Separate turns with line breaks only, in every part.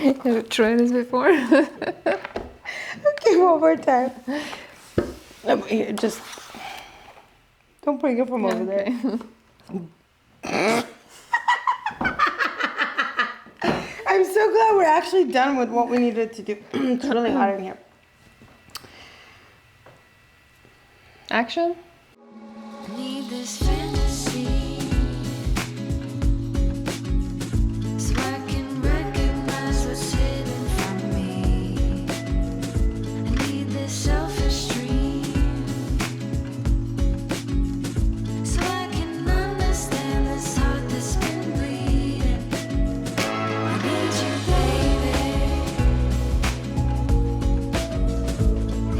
you tried this before?
Okay, one more time. Here, just don't bring it from over there. I'm so glad we're actually done with what we needed to do. It's really hot in here.
Action?
Need this fantasy so I can recognize what's hidden from me. I need this selfish dream so I can understand this heart that's been bleeding. I need you, baby.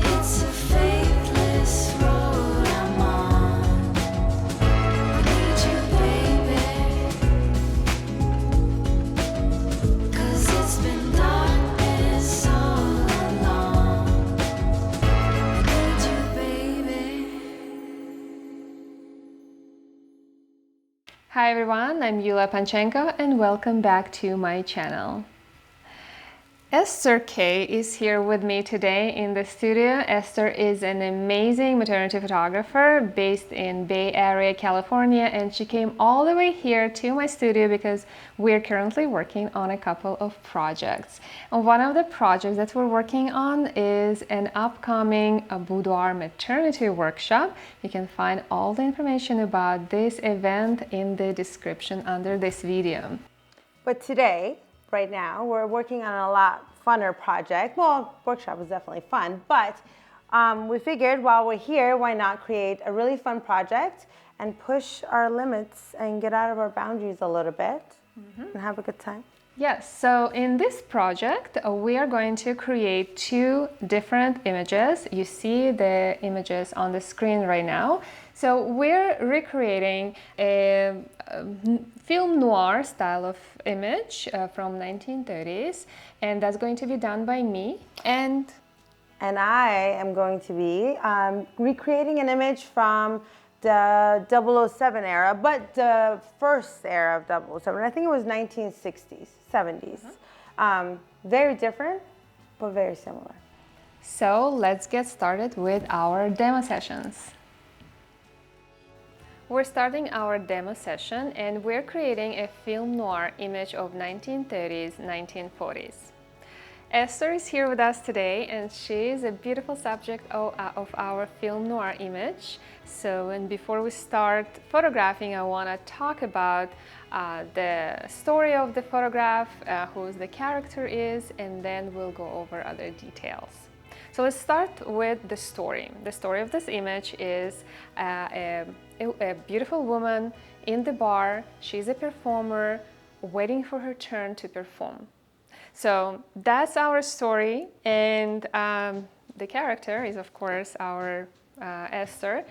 It's a faithless road I'm on. I need you, baby. 'Cause it's been darkness all along. I need you, baby.
Hi everyone, I'm Yuliya Panchenko and welcome back to my channel. Esther K is here with me today in the studio. Esther is an amazing maternity photographer based in Bay Area, California, and she came all the way here to my studio because we're currently working on a couple of projects. And one of the projects that we're working on is an upcoming boudoir maternity workshop. You can find all the information about this event in the description under this video.
But today, right now, we're working on a lot funner project. Well, workshop was definitely fun, but we figured while we're here, why not create a really fun project and push our limits and get out of our boundaries a little bit and have a good time.
Yes, so in this project, we are going to create two different images. You see the images on the screen right now. So we're recreating a film noir style of image from 1930s, and that's going to be done by me. And
I am going to be recreating an image from the 007 era, but the first era of 007. I think it was 1960s, 70s. Very different, but very similar.
so let's get started with our demo sessions. We're starting our demo session and we're creating a film noir image of 1930s, 1940s. Esther is here with us today and she is a beautiful subject of our film noir image. So, and before we start photographing, I want to talk about the story of the photograph, who the character is, and then we'll go over other details. So let's start with the story. The story of this image is a beautiful woman in the bar. She's a performer waiting for her turn to perform. So that's our story, and the character is of course our Esther,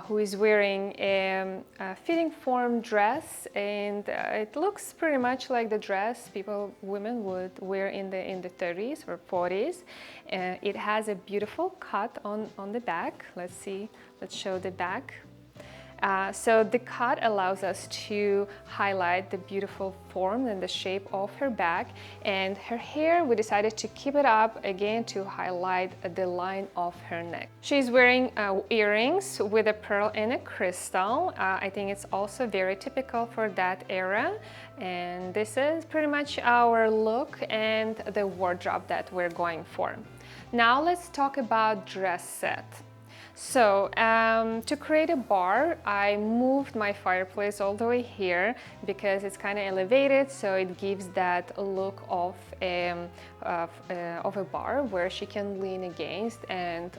who is wearing a fitting form dress, and it looks pretty much like the dress women would wear in the 30s or 40s. It has a beautiful cut on the back. Let's show the back. So the cut allows us to highlight the beautiful form and the shape of her back, and her hair, we decided to keep it up again to highlight the line of her neck. She's wearing earrings with a pearl and a crystal. I think it's also very typical for that era, and this is pretty much our look and the wardrobe that we're going for. Now let's talk about dress set. So to create a bar, I moved my fireplace all the way here because it's kind of elevated, so it gives that look of a bar where she can lean against and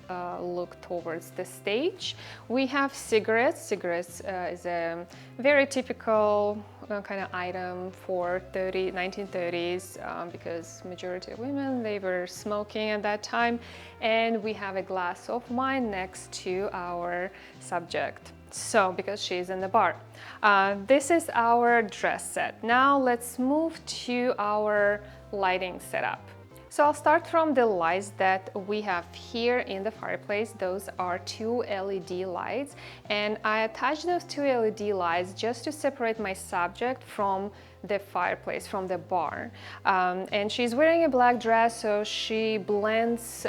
look towards the stage. We have cigarettes. Cigarettes is a very typical kind of item for 1930s because majority of women, they were smoking at that time. And we have a glass of wine next to our subject, so because she's in the bar. This is our dress set. Now let's move to our lighting setup. So I'll start from the lights that we have here in the fireplace. Those are two LED lights, and I attached those two LED lights just to separate my subject from the fireplace, from the bar. And she's wearing a black dress, so she blends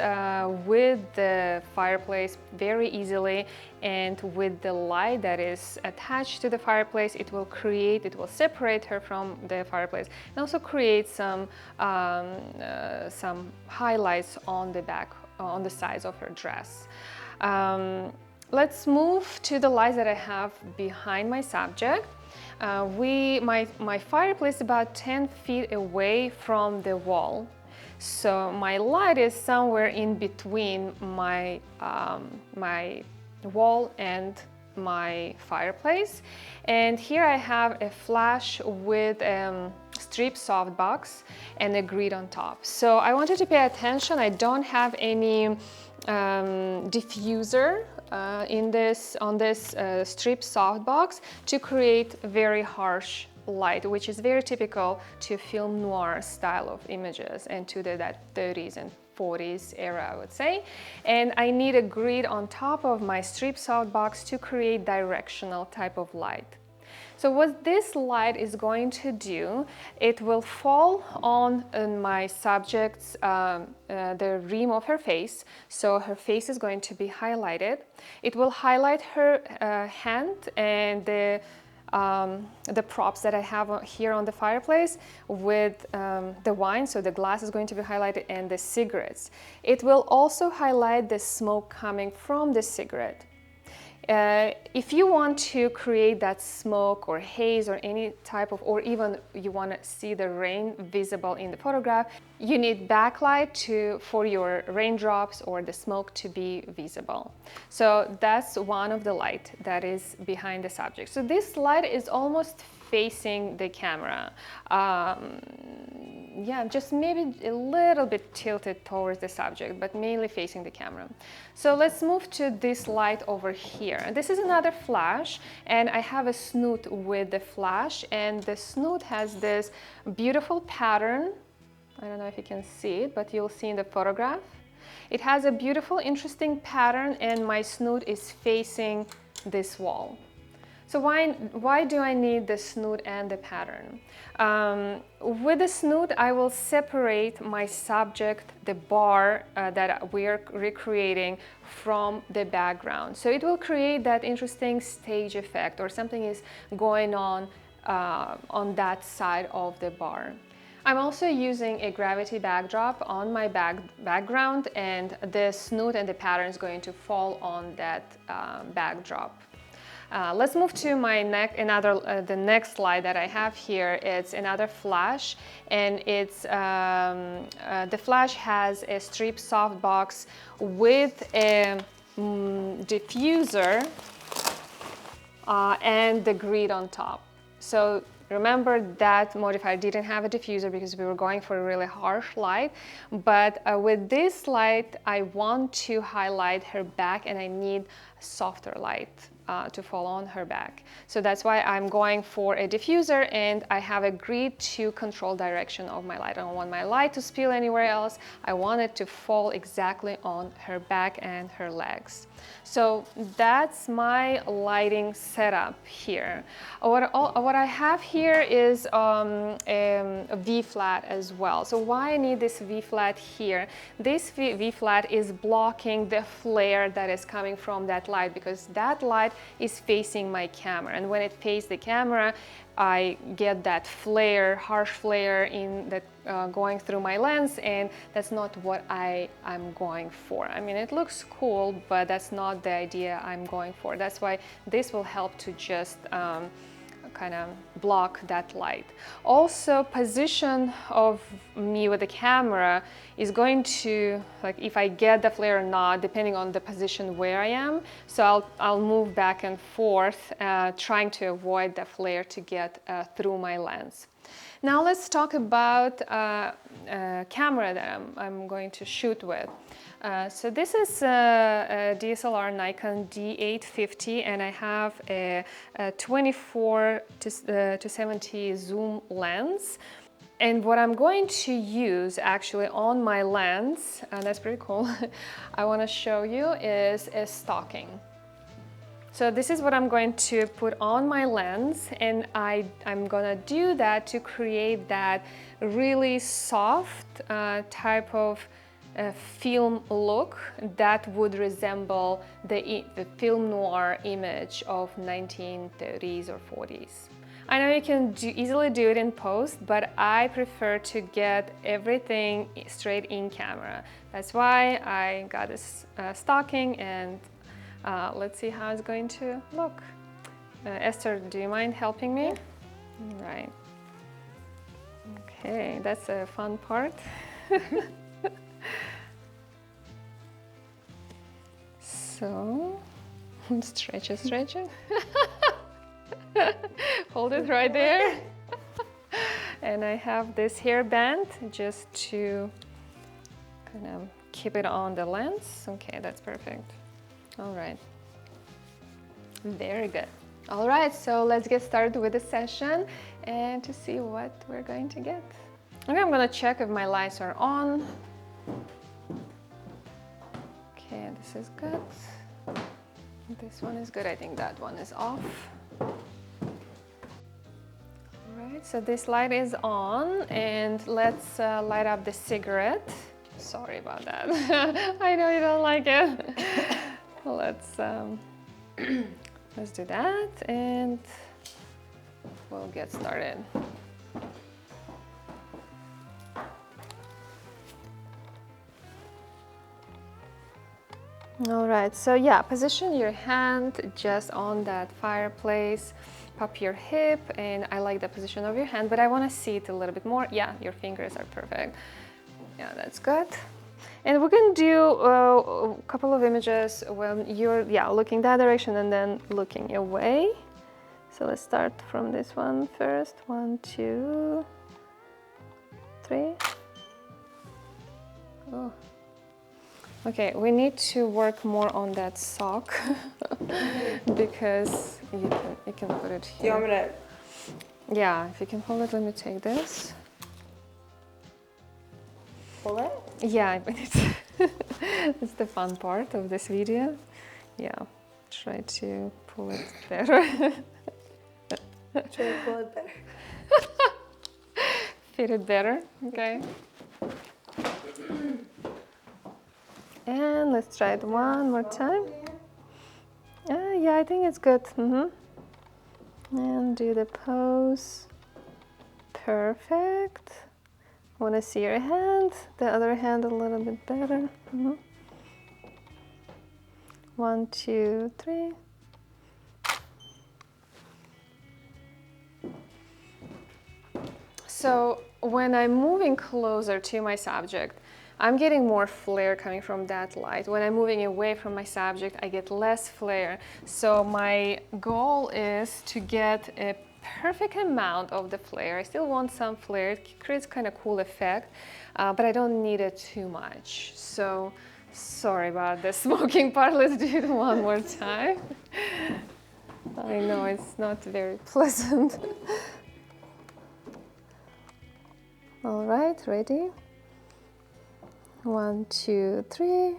with the fireplace very easily, and with the light that is attached to the fireplace, it will separate her from the fireplace and also create some highlights on the back, on the sides of her dress. Let's move to the lights that I have behind my subject. My fireplace is about 10 feet away from the wall. So my light is somewhere in between my wall and my fireplace. And here I have a flash with strip softbox and a grid on top. So I wanted to pay attention. I don't have any diffuser on this strip softbox to create very harsh light, which is very typical to film noir style of images and to that 30s and 40s era, I would say. And I need a grid on top of my strip softbox to create directional type of light. So what this light is going to do, it will fall on my subject's, the rim of her face. So her face is going to be highlighted. It will highlight her hand and the props that I have here on the fireplace with the wine, so the glass is going to be highlighted, and the cigarettes. It will also highlight the smoke coming from the cigarette. If you want to create that smoke or haze or any type of, or even you want to see the rain visible in the photograph, you need backlight for your raindrops or the smoke to be visible. So that's one of the light that is behind the subject. So this light is almost facing the camera. Yeah, just maybe a little bit tilted towards the subject, but mainly facing the camera. So let's move to this light over here. This is another flash, and I have a snoot with the flash, and the snoot has this beautiful pattern. I don't know if you can see it, but you'll see in the photograph. It has a beautiful, interesting pattern, and my snoot is facing this wall. So why do I need the snoot and the pattern? With the snoot, I will separate my subject, the bar that we are recreating, from the background. So it will create that interesting stage effect, or something is going on that side of the bar. I'm also using a gravity backdrop on my background, and the snoot and the pattern is going to fall on that backdrop. Let's move to the next slide that I have here. It's another flash, and it's the flash has a strip softbox with a diffuser and the grid on top. So remember that modifier didn't have a diffuser because we were going for a really harsh light, but with this light I want to highlight her back, and I need softer light to fall on her back. So that's why I'm going for a diffuser, and I have a grid to control direction of my light. I don't want my light to spill anywhere else. I want it to fall exactly on her back and her legs. So that's my lighting setup here. What I have here is a V-flat as well. So why I need this V-flat here? This V-flat is blocking the flare that is coming from that light, because that light is facing my camera, and when it faces the camera, I get that flare, harsh flare in that going through my lens, and that's not what I'm going for. I mean, it looks cool, but that's not the idea I'm going for. That's why this will help to just kind of block that light. Also, position of me with the camera is going to, like, if I get the flare or not, depending on the position where I am. So I'll move back and forth, trying to avoid the flare to get through my lens. Now let's talk about camera that I'm going to shoot with. So this is a DSLR Nikon D850, and I have a 24 to 70 zoom lens. And what I'm going to use actually on my lens, and that's pretty cool, I want to show you, is a stocking. So this is what I'm going to put on my lens, and I'm gonna do that to create that really soft type of film look that would resemble the film noir image of 1930s or 40s. I know you can easily do it in post, but I prefer to get everything straight in camera. That's why I got this stocking, and let's see how it's going to look. Esther, do you mind helping me? All right. Okay, that's a fun part. So, stretch it, stretch it. Hold it right there. And I have this hairband just to kind of keep it on the lens. Okay, that's perfect. All right. Very good. All right, so let's get started with the session and to see what we're going to get. Okay, I'm gonna check if my lights are on. Okay, this is good. This one is good. I think that one is off. Alright, so this light is on, and let's light up the cigarette. Sorry about that. I know you don't like it. Let's do that, and we'll get started. All right, so yeah, position your hand just on that fireplace, pop your hip, and I like the position of your hand, but I want to see it a little bit more. Yeah, your fingers are perfect. Yeah, that's good. And we're going to do a couple of images when you're looking that direction and then looking away. So let's start from this one first. 1, 2, 3. Oh. Okay, we need to work more on that sock because you can put it here.
Do you want me to?
Yeah, if you can hold it, let me take this.
Pull it?
Yeah, it's the fun part of this video. Yeah, try to pull it better.
Try to pull it better.
Fit it better, okay. And let's try it one more time. Yeah, I think it's good. And do the pose. Perfect. I want to see your hand. The other hand a little bit better. 1, 2, 3. So when I'm moving closer to my subject, I'm getting more flare coming from that light. When I'm moving away from my subject, I get less flare. So my goal is to get a perfect amount of the flare. I still want some flare. It creates kind of cool effect, but I don't need it too much. So sorry about the smoking part. Let's do it one more time. I know it's not very pleasant. All right, ready? 1, 2, 3.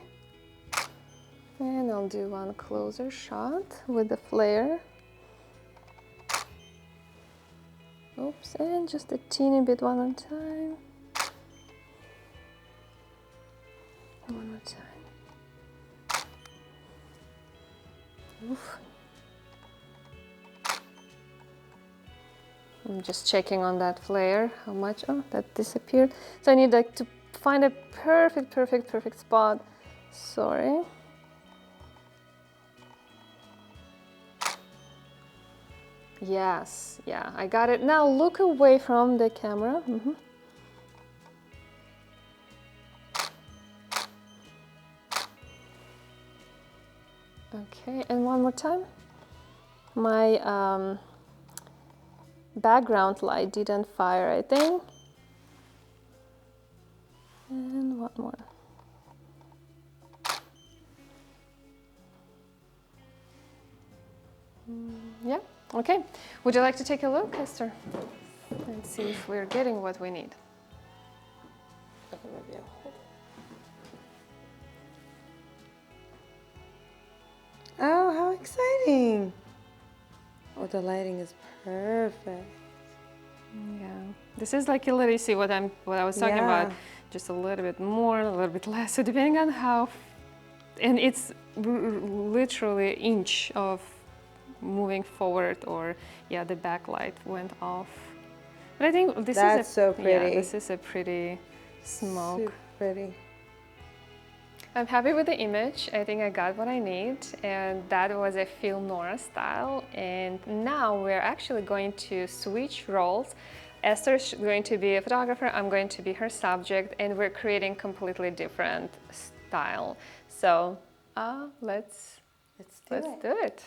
And I'll do one closer shot with the flare. Oops, and just a teeny bit one more time. One more time. Oof. I'm just checking on that flare, how much, oh, that disappeared. So I need like to find a perfect spot. Sorry. Yes, yeah, I got it. Now look away from the camera. Okay, and one more time. My background light didn't fire, I think. And one more. Yeah, okay. Would you like to take a look, Esther? And see if we're getting what we need.
Oh, how exciting. Oh, the lighting is perfect.
Yeah, this is like a little, you see what I was talking about,
Yeah.
just a little bit more, a little bit less. So depending on how, and it's literally an inch of moving forward, or yeah, the backlight went off. But I think this
That's
is
so pretty.
Yeah, this is a pretty smoke.
Super pretty.
I'm happy with the image. I think I got what I need, and that was a film noir style. And now we're actually going to switch roles. Esther's going to be a photographer, I'm going to be her subject, and we're creating completely different style. So let's
do
it.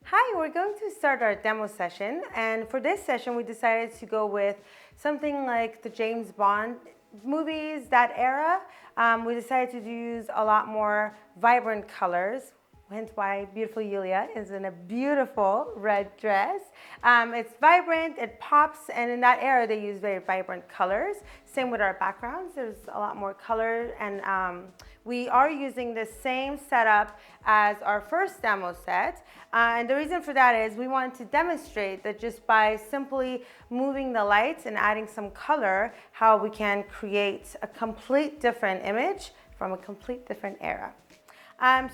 Hi, we're going to start our demo session, and for this session we decided to go with something like the James Bond movies, that era. We decided to use a lot more vibrant colors, hence why beautiful Yuliya is in a beautiful red dress. It's vibrant, it pops, and in that era they use very vibrant colors. Same with our backgrounds, there's a lot more color, and we are using the same setup as our first demo set. And the reason for that is we wanted to demonstrate that just by simply moving the lights and adding some color, how we can create a complete different image from a complete different era.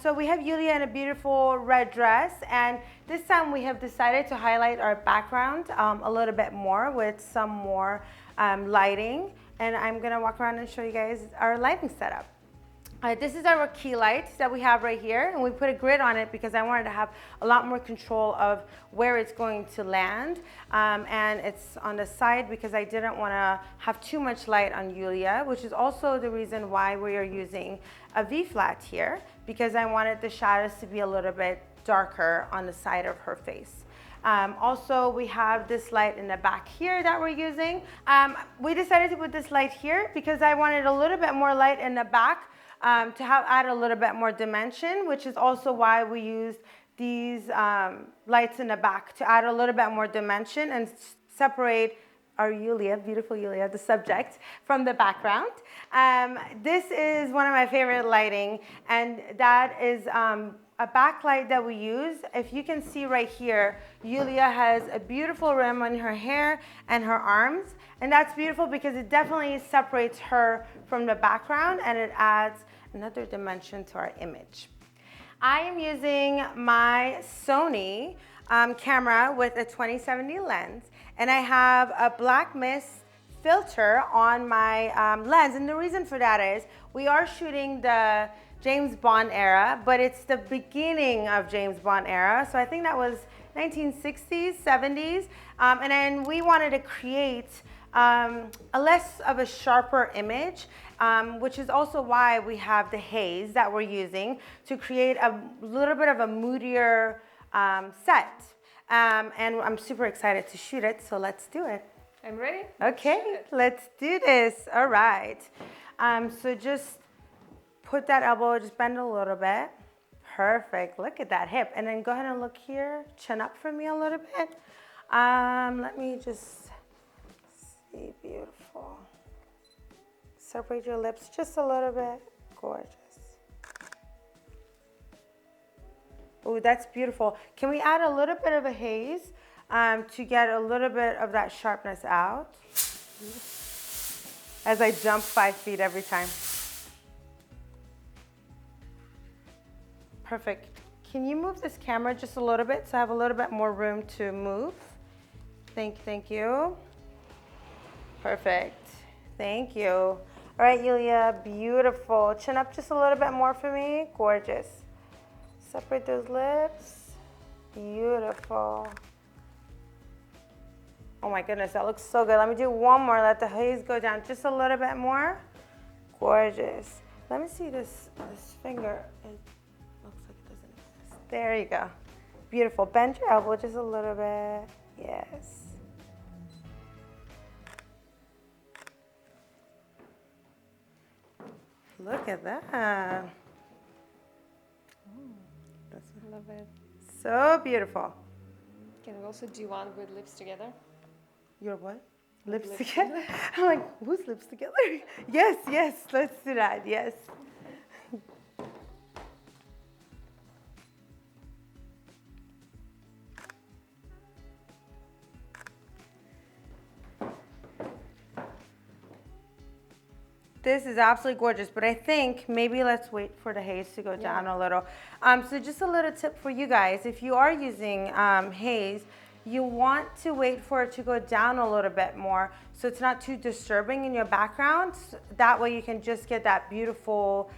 So we have Yuliya in a beautiful red dress, and this time we have decided to highlight our background a little bit more with some more lighting. And I'm gonna walk around and show you guys our lighting setup. This is our key light that we have right here, and we put a grid on it because I wanted to have a lot more control of where it's going to land. And it's on the side because I didn't want to have too much light on Yuliya, which is also the reason why we are using a V-flat here, because I wanted the shadows to be a little bit darker on the side of her face. Also, we have this light in the back here that we're using. We decided to put this light here because I wanted a little bit more light in the back to add a little bit more dimension, which is also why we used these lights in the back to add a little bit more dimension and separate our Yuliya, beautiful Yuliya, the subject, from the background. This is one of my favorite lighting, and that is a backlight that we use. If you can see right here, Yuliya has a beautiful rim on her hair and her arms, and that's beautiful because it definitely separates her from the background and it adds another dimension to our image. I am using my Sony camera with a 2070 lens, and I have a black mist filter on my lens, and the reason for that is we are shooting the James Bond era, but it's the beginning of James Bond era, so I think that was 1960s, 70s, and then we wanted to create a less of a sharper image, which is also why we have the haze that we're using to create a little bit of a moodier set. And I'm super excited to shoot it, so let's do it.
I'm ready.
Okay, let's do this. All right. So just put that elbow, just bend a little bit. Perfect. Look at that hip. And then go ahead and look here. Chin up for me a little bit. Let me just see. Beautiful. Separate your lips just a little bit. Gorgeous. Oh, that's beautiful. Can we add a little bit of a haze to get a little bit of that sharpness out? As I jump 5 feet every time. Perfect. Can you move this camera just a little bit so I have a little bit more room to move? Thank you. Perfect. Thank you. All right, Yuliya, beautiful. Chin up just a little bit more for me. Gorgeous. Separate those lips. Beautiful. Oh my goodness, that looks so good. Let me do one more. Let the haze go down just a little bit more. Gorgeous. Let me see this finger. It looks like it doesn't exist. There you go. Beautiful. Bend your elbow just a little bit. Yes. Look at that.
Love it.
So beautiful.
Can we also do one with lips together?
Your what? Lips together? I'm like, whose lips together? Yes, let's do that, yes. This is absolutely gorgeous, but I think maybe let's wait for the haze to go down a little. So just a little tip for you guys, if you are using haze, you want to wait for it to go down a little bit more so it's not too disturbing in your background. That way you can just get that beautiful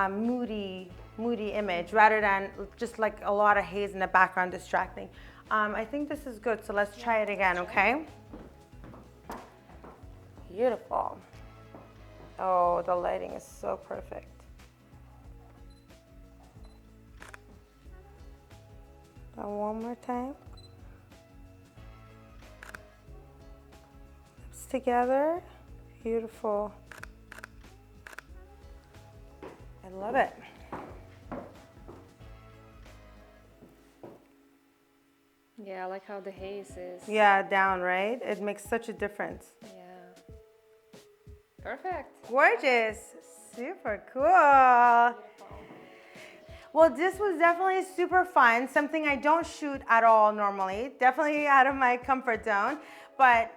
moody image rather than just like a lot of haze in the background distracting. I think this is good, so let's try it again, okay? Beautiful. Oh, the lighting is so perfect. And one more time. Lips together. Beautiful. I love it.
Yeah, I like how the haze is.
Yeah, down, right? It makes such a difference.
Yeah. Perfect.
Gorgeous. Super cool. Well, this was definitely super fun. Something I don't shoot at all normally. Definitely out of my comfort zone. But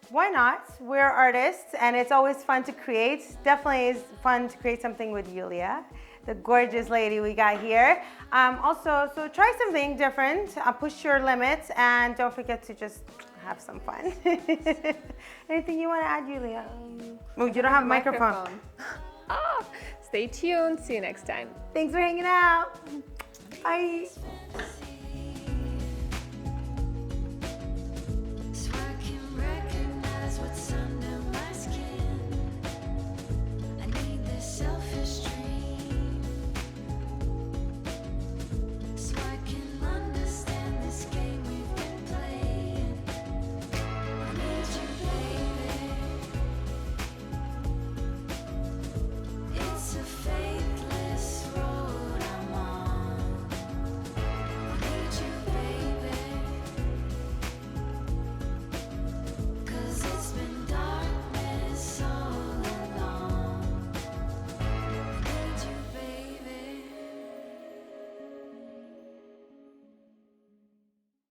why not? We're artists and it's always fun to create. Definitely is fun to create something with Yuliya, the gorgeous lady we got here. Also, so try something different, push your limits, and don't forget to just have some fun. Anything you want to add, Yuliya? Oh, you don't have a microphone.
Stay tuned. See you next time.
Thanks for hanging out. Bye.